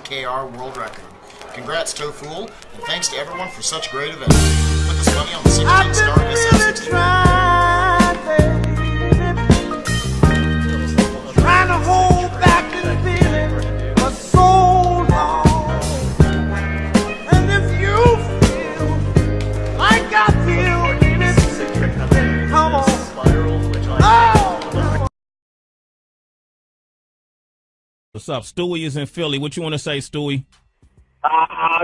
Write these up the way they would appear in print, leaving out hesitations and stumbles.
CKR world record. Congrats, Tofool, and thanks to everyone for such a great event. Put this money on the 16-star SF-60. Trying to hold back this feeling for so long. And if you feel like I feel in it, come on. Oh. What's up? Stewie is in Philly. What you want to say, Stewie?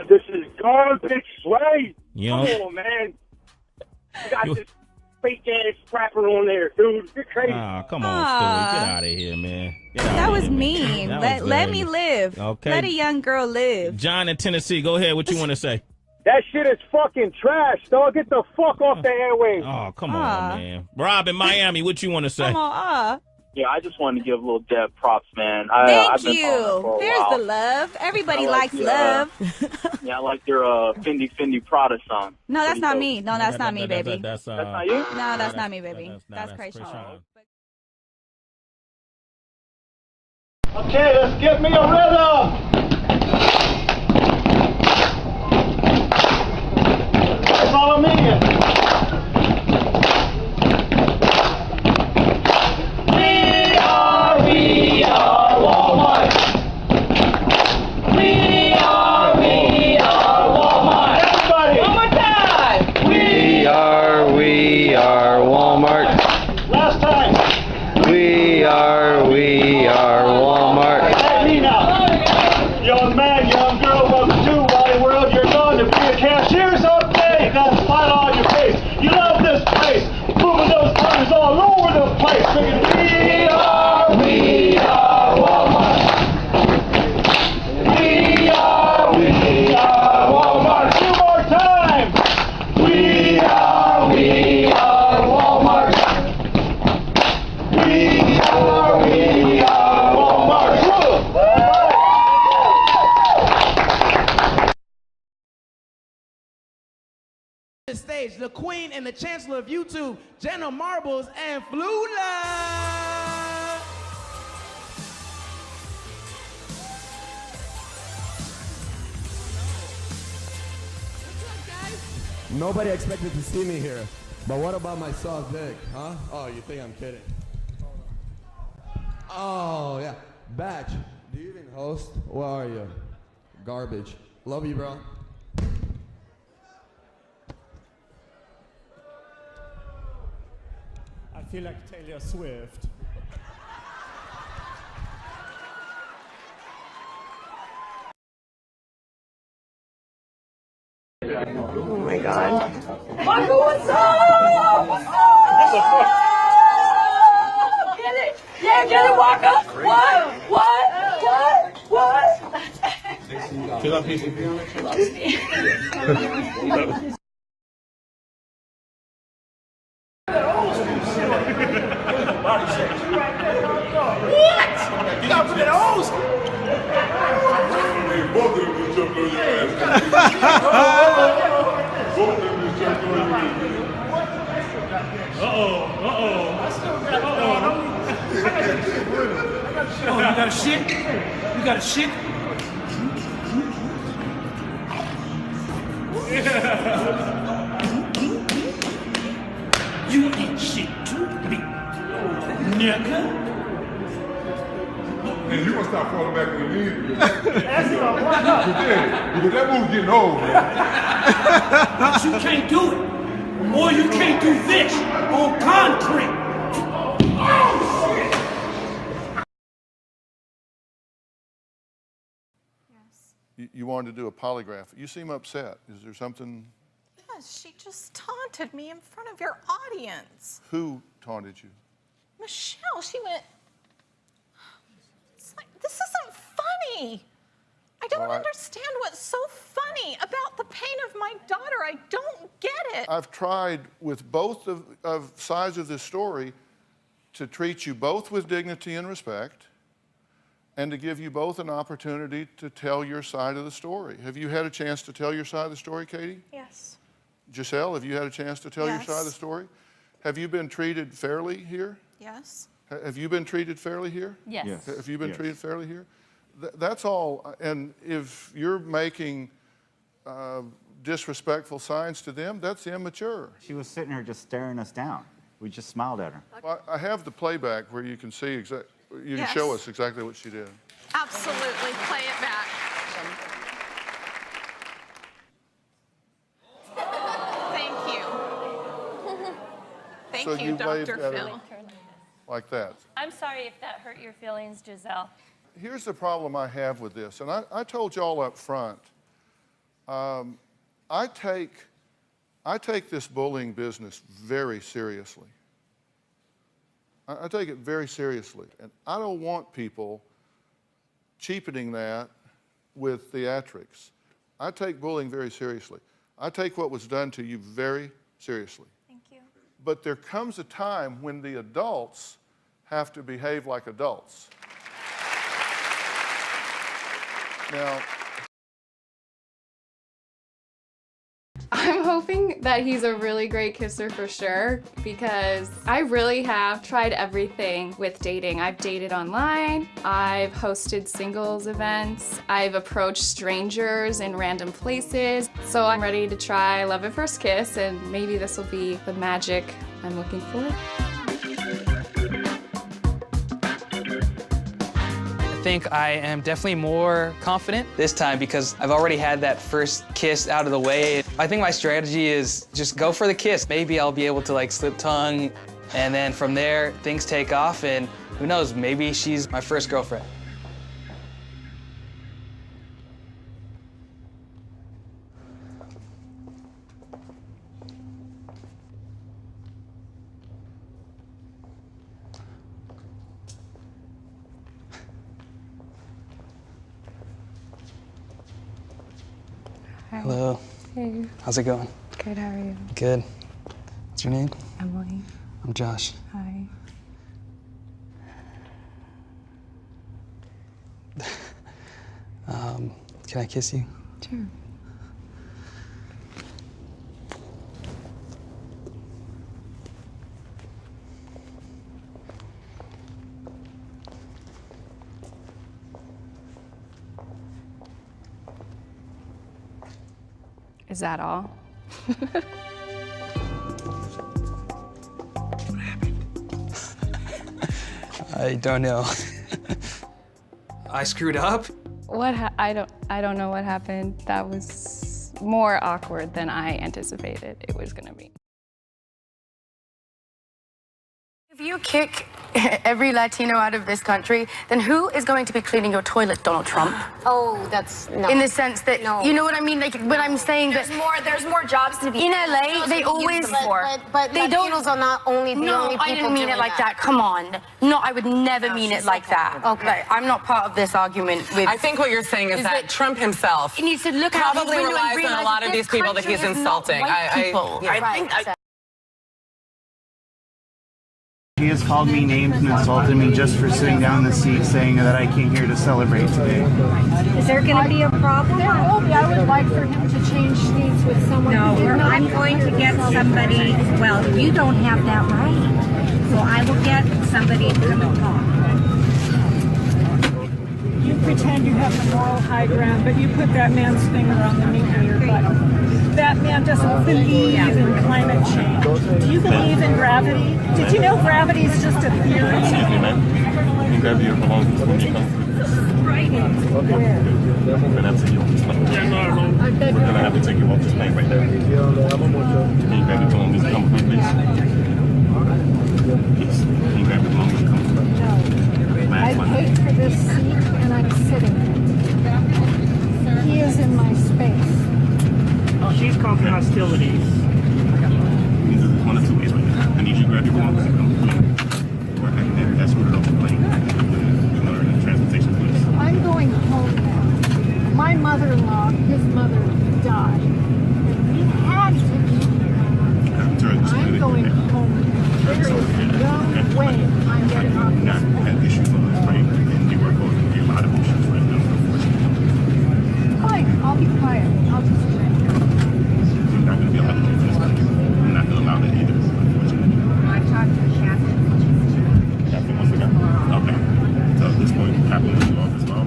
This is garbage, Sway. Yeah. Come on, man. You got this fake ass rapper on there, dude. You're crazy. Come on, Stewie. Get out of here, man. That was mean. Let me live. Okay. Let a young girl live. John in Tennessee, go ahead. What you want to say? That shit is fucking trash, dog. Get the fuck off the airwaves. Oh, come on, man. Rob in Miami, what you want to say? Come on, Yeah, I just wanted to give little Deb props, man. Thank I've been you. for a There's while. the love. Everybody I like likes the, love. Yeah, I like your Fendi Prada song. No, that's Pretty not dope. me. No, that's not me, baby. That's not you? No, that's not me, baby. That's Krayshawn. Okay, let's get me a rhythm. Follow me. We are Walmart. We are Walmart. Everybody. One more time. We are Walmart. Last time. We are Walmart. Hey, me now. Young man, young girl, welcome to Wally World. You're going to be a cashier someday. That's a smile on your face. You love this place. Moving those cars all over the place. Singing, we are Walmart. We are Walmart. Two more times. We are Walmart. We are Walmart. The stage, the queen and the chancellor of YouTube, Jenna Marbles and Flula. Nobody expected to see me here. But what about my soft dick, huh? Oh, you think I'm kidding? Oh, yeah. Batch, do you even host? Where are you? Garbage. Love you, bro. I feel like Taylor Swift. Oh my god. Michael, what's up? What's up? Get it? Yeah, get it, Waka. What? Fill up PCP on What? You got put that hose? Both of them just jumped on your ass. Both of them just jumped on your ass. Oh, you got a shit? You got a shit? You ain't shit to me, nigga. And you gonna stop falling back on your knees because that move's getting old, man. But you can't do it. Or you can't do this on concrete. Oh, shit. You wanted to do a polygraph. You seem upset. Is there something? Yes, she just taunted me in front of your audience. Who taunted you? Michelle, she went, it's like, this isn't funny. I don't understand what's so funny about the pain of my daughter. I don't get it. I've tried with both of sides of this story to treat you both with dignity and respect and to give you both an opportunity to tell your side of the story. Have you had a chance to tell your side of the story, Katie? Yes. Giselle, have you had a chance to tell your side of the story? Have you been treated fairly here? Yes. Have you been treated fairly here? Yes. Have you been treated fairly here? That's all. And if you're making disrespectful signs to them, that's immature. She was sitting here just staring us down. We just smiled at her. Well, I have the playback where you can see you can show us exactly what she did. Absolutely. Play it back. Thank you. Thank So you, waved Dr. at her Phil. like that. I'm sorry if that hurt your feelings, Giselle. Here's the problem I have with this, and I told y'all up front, I take this bullying business very seriously. I take it very seriously, and I don't want people cheapening that with theatrics. I take bullying very seriously. I take what was done to you very seriously. Thank you. But there comes a time when the adults have to behave like adults. Now, I'm hoping that he's a really great kisser for sure, because I really have tried everything with dating. I've dated online, I've hosted singles events, I've approached strangers in random places. So I'm ready to try love at first kiss, and maybe this will be the magic I'm looking for. I think I am definitely more confident this time because I've already had that first kiss out of the way. I think my strategy is just go for the kiss. Maybe I'll be able to like slip tongue, and then from there things take off, and who knows, maybe she's my first girlfriend. Hi. Hello. Hey. How's it going? Good, how are you? Good. What's your name? Emily. I'm Josh. Hi. Can I kiss you? Sure. Is that all? I don't know. I screwed up? I don't know what happened. That was more awkward than I anticipated it was gonna be. If you kick every Latino out of this country, then who is going to be cleaning your toilet, Donald Trump? Oh, that's no. In the sense that, you know what I mean? Like when I'm saying there's more jobs to be in LA, they always but they Latinos are not only the only people I didn't mean it doing like that. Come on. No, I would never mean it like that. Okay. Like, I'm not part of this argument with I think what you're saying is that Trump himself he needs to look out his probably window and relies on realize a lot that of this these people that country he's is not insulting. white people. He has called me names and insulted me just for sitting down in the seat, saying that I came here to celebrate today. Is there going to be a problem? There will be. I would like for him to change seats with someone. No, I'm going to get somebody. Well, you don't have that right. So I will get somebody to come and talk. You pretend you have the moral high ground, but you put that man's finger on the meat of your butt. That man doesn't believe in climate change. Do you believe in gravity? Did you know gravity is just a theory? Excuse me, ma'am. You can grab your belongings when you come. Right. Where? We're going to have to take you off this plane. We're going to have to take you off this plane right there. Can you grab your belongings and come with me, please? Please. Can you grab your belongings and come with me? No. I paid for this seat and I'm sitting. He is in my space. She's causing hostilities. There's one of two ways right now. I need you to grab your belongings and come with me. Or I can escort it off the plane. You're going to transportation police. I'm going home now. My mother-in-law, his mother, died. And we had to be here. I'm going home. There is no way I'm getting off this plane. Not had issues on this plane, and you are going to be a lot of issues right now, unfortunately. Fine, I'll be quiet. I'll just wait. You're not going to be allowed to do this. I'm not going to allow that either, unfortunately. I've talked to the captain. Captain wants to go? Okay. So at this point, the captain wants you off as well.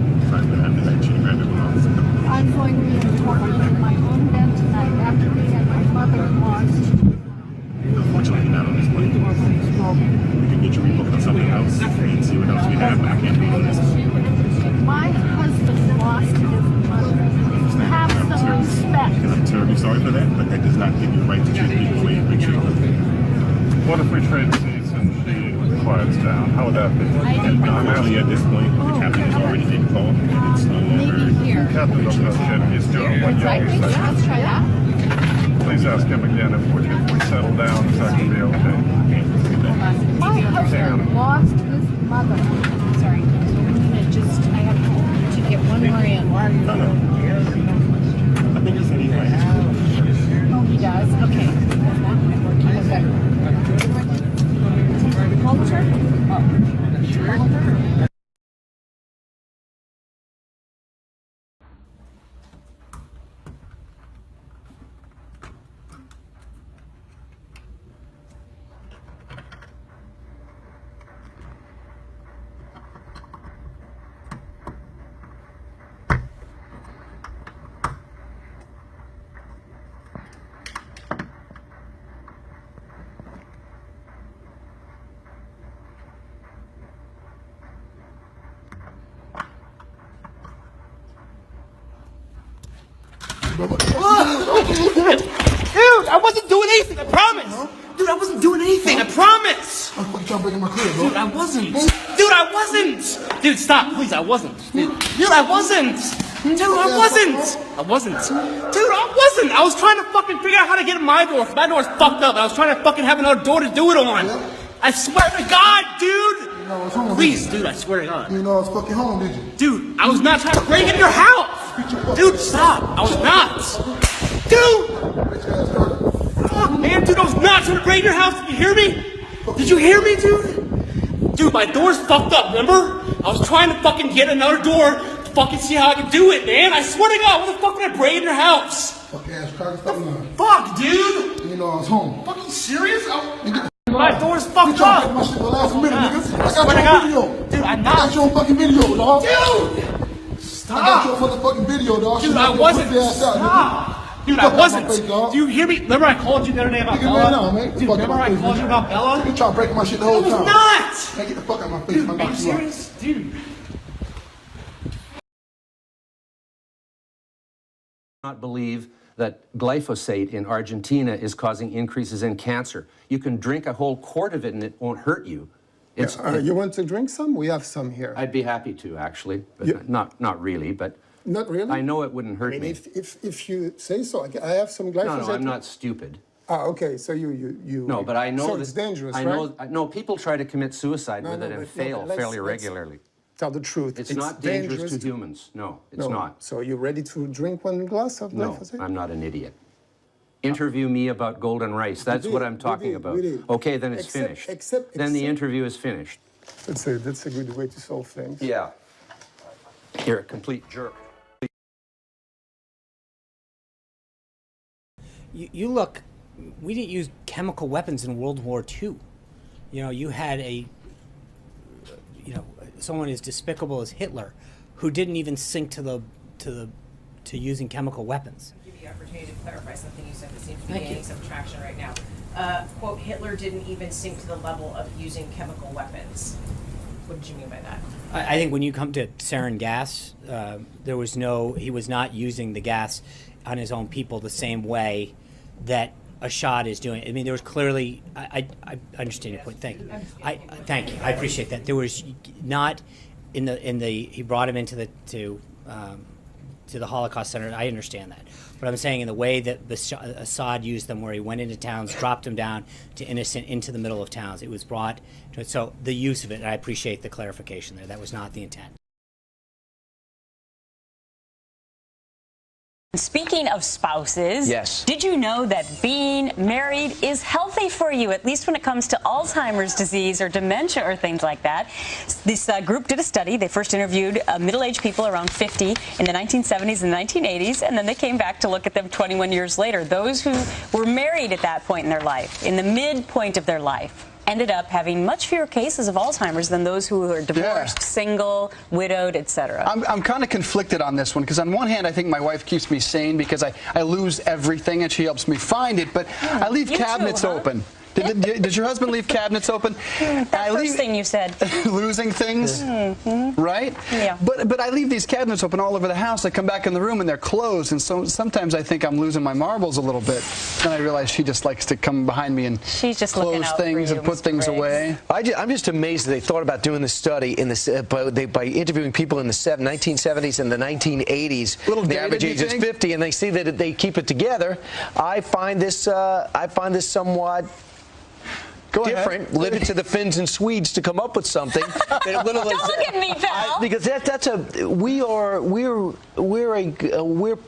I can't be doing this. My husband lost his mother. Have some respect. And I'm terribly sorry for that, but that does not give you the right to treat people the way you treat them. What if we trade seats and she quiets down? How would that be? Primarily at this point, the captain has already been called. It's no longer. Captain doesn't have shit. He's doing what y'all say. Let's try that. Please ask him again if we settle down, if that can be okay. My husband lost his mother. Sorry. I have to get one more in. I think he said he's right. Oh, he does? Okay. Call the turn? Oh. Dude, I wasn't doing anything, I promise! Dude, I wasn't doing anything, I promise! I'm fucking trying to break in my crib, bro. Dude, I wasn't! Dude, I wasn't! Dude, stop, please, I wasn't. Dude, I wasn't! Dude, I wasn't! I wasn't. Dude, I wasn't! I was trying to fucking figure out how to get in my door. My door's fucked up. I was trying to fucking have another door to do it on. I swear to God, dude! You know I was home, Please, dude, I swear to God. You know I was fucking home, did you? Dude, I was not trying to break into your house! Dude, stop! I was not! Dude! Fuck, man, dude, I was not trying to break into your house! Did you hear me? Did you hear me, dude? Dude, my door's fucked up, remember? I was trying to fucking get another door to fucking see how I could do it, man! I swear to God, what the fuck would I break into your house? Fucking ass cracker, stop lying. Fuck, dude! You know I was home. Fucking serious? My door's fucked up! My shit the last minute, nigga. I swear to got God. your video. Dude, I'm I not. got your fucking video, dog. Dude! Stop! I got your fucking video, dog. Dude, I wasn't. Stop! Dude, I wasn't. Do you hear me? Remember I called you the other day about Bella? No, man. Dude, remember I called you about Bella? You trying to break my shit the whole time. I was not! Man, get the fuck out of my face. Dude, I'm are you serious? Dude. Not believe that glyphosate in Argentina is causing increases in cancer. You can drink a whole quart of it and it won't hurt you. You want to drink some? We have some here. I'd be happy to, actually, but not really, but not really. I know it wouldn't hurt me. If you say so, I have some glyphosate. No, I'm not stupid. Ah, okay. So you. No, but I know so that it's dangerous, I know. No, people try to commit suicide with it and fail fairly let's regularly. Tell the truth. It's not dangerous to humans. No, it's not. So you're ready to drink one glass of glyphosate? No, I'm not an idiot. Interview me about golden rice. That's what I'm talking about. Okay, then it's finished. Then the interview is finished. That's a good way to solve things. Yeah. You're a complete jerk. You look, we didn't use chemical weapons in World War II. You know, you had someone as despicable as Hitler, who didn't even sink to using chemical weapons. I'll give you the opportunity to clarify something you said that seems to be gaining some traction right now. Quote, Hitler didn't even sink to the level of using chemical weapons. What did you mean by that? I think when you come to sarin gas, he was not using the gas on his own people the same way that Assad is doing. I mean, there was clearly, I understand your point. Thank you. Thank you. I appreciate that. There was not he brought him into to the Holocaust Center. I understand that. But I'm saying in the way that Assad used them, where he went into towns, dropped them down to innocent into the middle of towns, it was brought to it. So the use of it, and I appreciate the clarification there. That was not the intent. Speaking of spouses, yes. Did you know that being married is healthy for you, at least when it comes to Alzheimer's disease or dementia or things like that? This group did a study. They first interviewed middle-aged people around 50 in the 1970s and 1980s, and then they came back to look at them 21 years later. Those who were married at that point in their life, in the midpoint of their life, ended up having much fewer cases of Alzheimer's than those who were divorced, single, widowed, etc. I'm kind of conflicted on this one, because on one hand I think my wife keeps me sane because I lose everything and she helps me find it, but I leave cabinets open. Did your husband leave cabinets open? First thing you said. Losing things, right? Yeah. But I leave these cabinets open all over the house. I come back in the room and they're closed, and so sometimes I think I'm losing my marbles a little bit. Then I realize she just likes to come behind me and close things and put things away. I'm just amazed that they thought about doing this study in by interviewing people in the 1970s and the 1980s. The average age is 50, and they see that they keep it together. I find this somewhat different. Leave it to the Finns and Swedes to come up with something. Don't look at me, pal. Because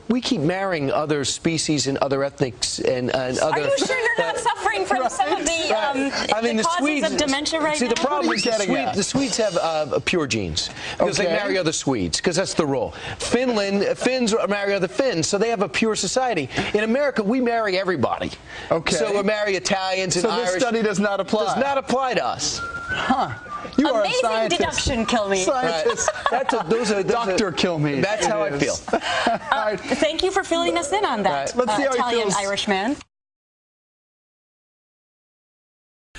we keep marrying other species and other ethnics and other. Are you sure you're not suffering from some of the, the causes Swedes, of dementia right now? See, the problem is the Swedes have pure genes because they marry other Swedes, because that's the rule. Finns marry other Finns, so they have a pure society. In America, we marry everybody. Okay. So we marry Italians and Irish. So this study does not apply. Does not apply to us. Huh. You are a Amazing scientist. deduction, Kilmeade. Scientist. Dr. Kilmeade. That's how I feel. Thank you for filling us in on that, Let's see how he Italian feels. Irishman.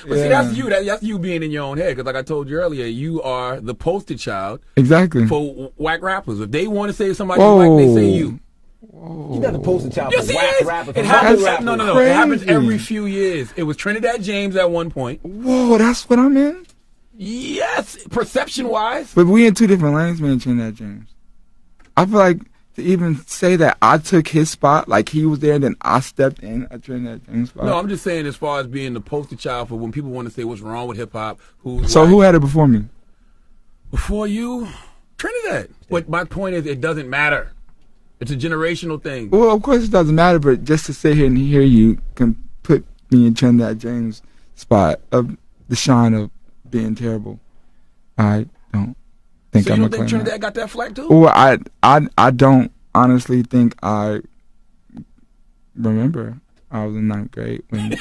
But see, that's you. That's you being in your own head. Because like I told you earlier, you are the poster child for whack rappers. If they want to say somebody whack, they say you. You got the poster child for whack rappers. It happens. No. It happens every few years. It was Trinidad James at one point. Whoa, that's what I'm in? Yes, perception-wise. But we in two different lanes, me and Trinidad James. I feel like to even say that I took his spot, like he was there, and then I stepped in at Trinidad James' spot. No, I'm just saying as far as being the poster child for when people want to say what's wrong with hip-hop. So who had it before me? Before you? Trinidad. But my point is, it doesn't matter. It's a generational thing. Well, of course it doesn't matter, but just to sit here and hear you can put me in Trinidad James' spot of the shine of being terrible. I don't think so I'm you don't think claim Trinidad got that flack too? Well, I don't honestly think I remember. I was in 9th grade when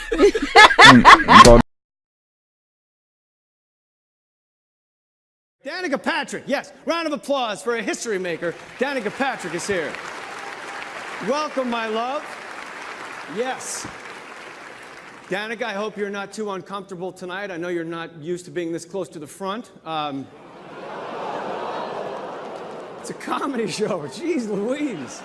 Danica Patrick, yes, round of applause for a history maker. Danica Patrick is here. Welcome, my love. Yes. Danica, I hope you're not too uncomfortable tonight. I know you're not used to being this close to the front. It's a comedy show. Jeez Louise.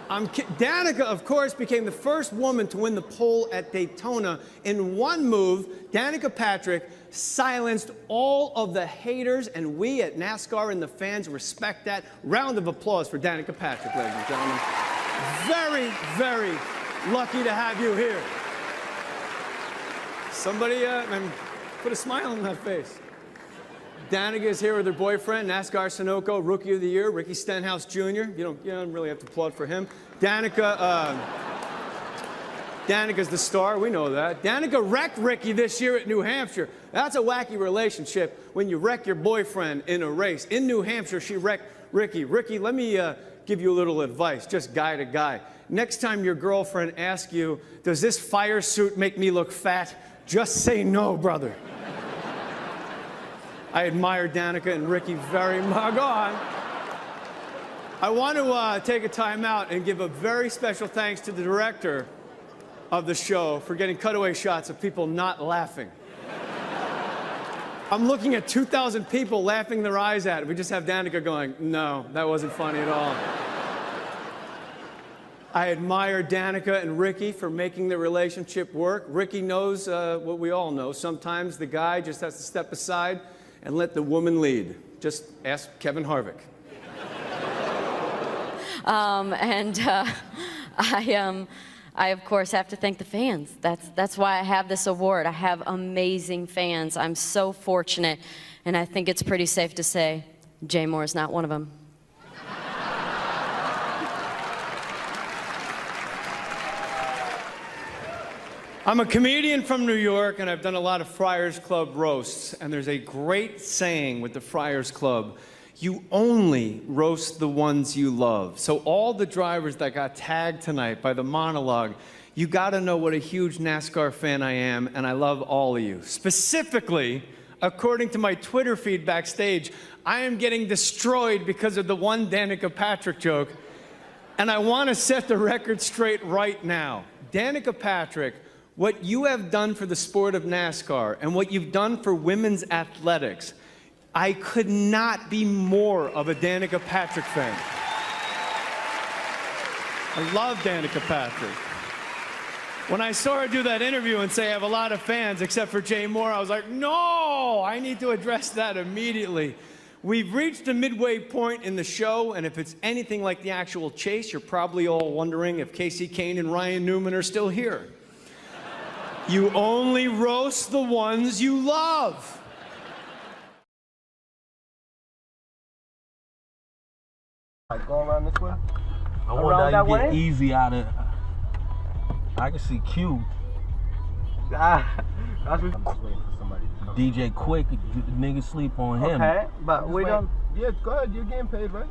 Danica, of course, became the first woman to win the pole at Daytona. In one move, Danica Patrick silenced all of the haters, and we at NASCAR and the fans respect that. Round of applause for Danica Patrick, ladies and gentlemen. Very, very lucky to have you here. Somebody put a smile on that face. Danica is here with her boyfriend, NASCAR Sunoco Rookie of the Year, Ricky Stenhouse Jr. You don't really have to applaud for him. Danica's the star, we know that. Danica wrecked Ricky this year at New Hampshire. That's a wacky relationship when you wreck your boyfriend in a race. In New Hampshire, she wrecked Ricky. Ricky, let me give you a little advice, just guy to guy. Next time your girlfriend asks you, does this fire suit make me look fat? Just say no, brother. I admire Danica and Ricky very much. Go on. I want to take a time out and give a very special thanks to the director of the show for getting cutaway shots of people not laughing. I'm looking at 2,000 people laughing their eyes at it. We just have Danica going, no, that wasn't funny at all. I admire Danica and Ricky for making the relationship work. Ricky knows what we all know. Sometimes the guy just has to step aside and let the woman lead. Just ask Kevin Harvick. I of course have to thank the fans. That's why I have this award. I have amazing fans. I'm so fortunate, and I think it's pretty safe to say Jay Moore is not one of them. I'm a comedian from New York, and I've done a lot of Friars Club roasts, and there's a great saying with the Friars Club: you only roast the ones you love. So all the drivers that got tagged tonight by the monologue, you gotta know what a huge NASCAR fan I am, and I love all of you. Specifically, according to my Twitter feed backstage, I am getting destroyed because of the one Danica Patrick joke, and I wanna set the record straight right now. Danica Patrick what you have done for the sport of NASCAR and what you've done for women's athletics, I could not be more of a Danica Patrick fan. I love Danica Patrick. When I saw her do that interview and say I have a lot of fans except for Jay Moore, I was like, no, I need to address that immediately. We've reached a midway point in the show, and if it's anything like the actual chase, you're probably all wondering if Casey Kane and Ryan Newman are still here. You only roast the ones you love. Like going around this way? I wonder how you get easy out of. I can see Q. Ah, that's what I'm just waiting for somebody to come. DJ Quick, niggas sleep on him. Okay, but we don't. Yeah, go ahead. You're getting paid, right?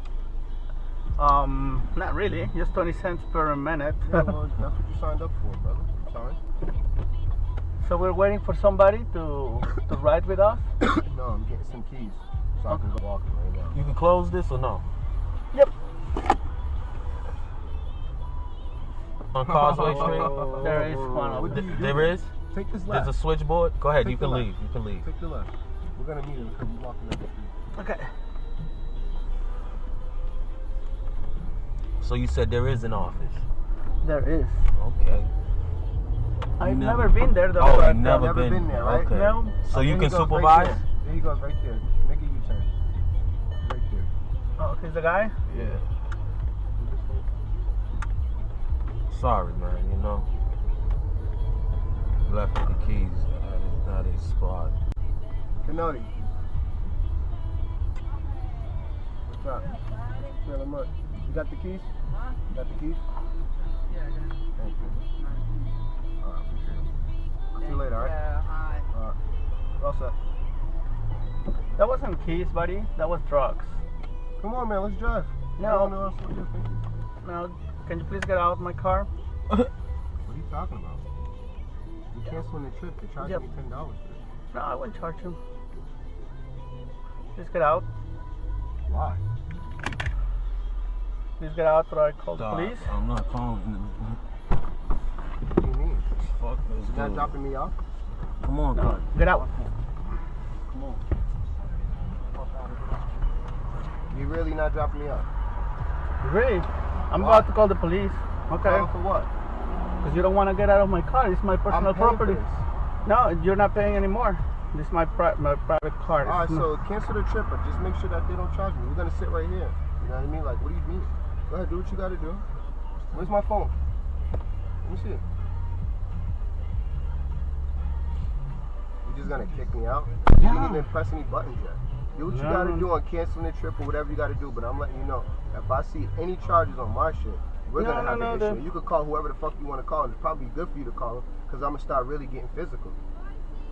Not really. Just 20 cents per minute. Yeah, well, that's what you signed up for, brother. I'm sorry. So we're waiting for somebody to ride with us? No, I'm getting some keys so I can go walking right now. You can close this or no? Yep. On Causeway Street? There is one. There is? Take this left. There's a switchboard? Go ahead, Take you can the leave. left. You can leave. Take the left. We're gonna meet him because he's walking down the street. Okay. So you said there is an office? There is. Okay. I've never been there though. Oh, I've you've never been there, right? Okay. No. So you can supervise? Right there he goes, right there. Make a U-turn. Right there. Oh, he's the guy? Yeah. Sorry, man, you know. Left the keys at his spot. Canody. What's up? Smell him up. You got the keys? You got the keys? Yeah, I got it. Thank you. Alright, appreciate it. I'll see you later, alright? Yeah, hi. Alright. What's up? That wasn't keys, buddy. That was drugs. Come on, man. Let's drive. No. No. Can you please get out of my car? What are you talking about? You canceling the trip. They're charging me $10 for it. No, I wouldn't charge you. Please get out. Why? Please get out or I call the police. I'm not calling. What do you mean? Fuck this dude. You're not dropping me off? Come on, no. Get out. Come on. You're really not dropping me off? Really? I'm about to call the police. Okay. For what? Because you don't want to get out of my car. It's my personal property. No, you're not paying anymore. This is my private car. Alright, so cancel the trip, but just make sure that they don't charge me. We're going to sit right here. You know what I mean? Like, what do you mean? Go ahead, do what you got to do. Where's my phone? Let me see it. You're just going to kick me out? You didn't even press any buttons yet. Do what you got to do on canceling the trip or whatever you got to do, but I'm letting you know, if I see any charges on my shit, we're going to have an issue. You could call whoever the fuck you want to call, and it's probably good for you to call them, because I'm going to start really getting physical.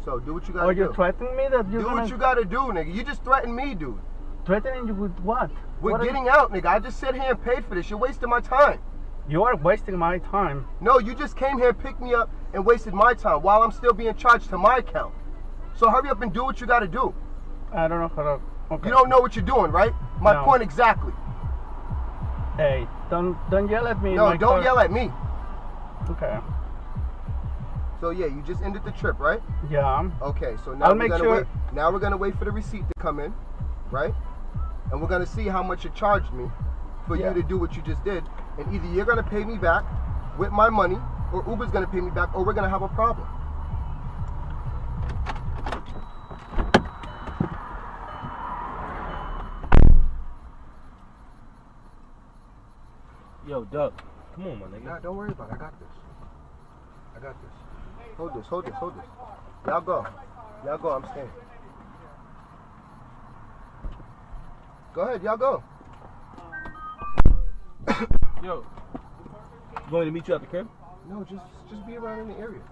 So do what you got to do. Oh, you're threatening me that you're Do what you got to do, nigga. You just threatened me, dude. Threatening you with what? We're getting out, nigga. I just sat here and paid for this. You're wasting my time. You are wasting my time. No, you just came here, picked me up, and wasted my time while I'm still being charged to my account. So hurry up and do what you got to do. I don't know how to... Okay. You don't know what you're doing, right? My point exactly. Hey, don't yell at me. No, don't yell at me. Okay. So yeah, you just ended the trip, right? Yeah. Okay, so now now we're gonna wait for the receipt to come in, right? And we're gonna see how much it charged me for you to do what you just did. And either you're gonna pay me back with my money, or Uber's gonna pay me back, or we're gonna have a problem. Yo, Doug, come on, my nigga. Nah, don't worry about it. I got this. I got this. Hold this, hold this, hold this. Y'all go. Y'all go, I'm staying. Go ahead, y'all go. Yo, you want me to meet you at the crib? No, just be around in the area.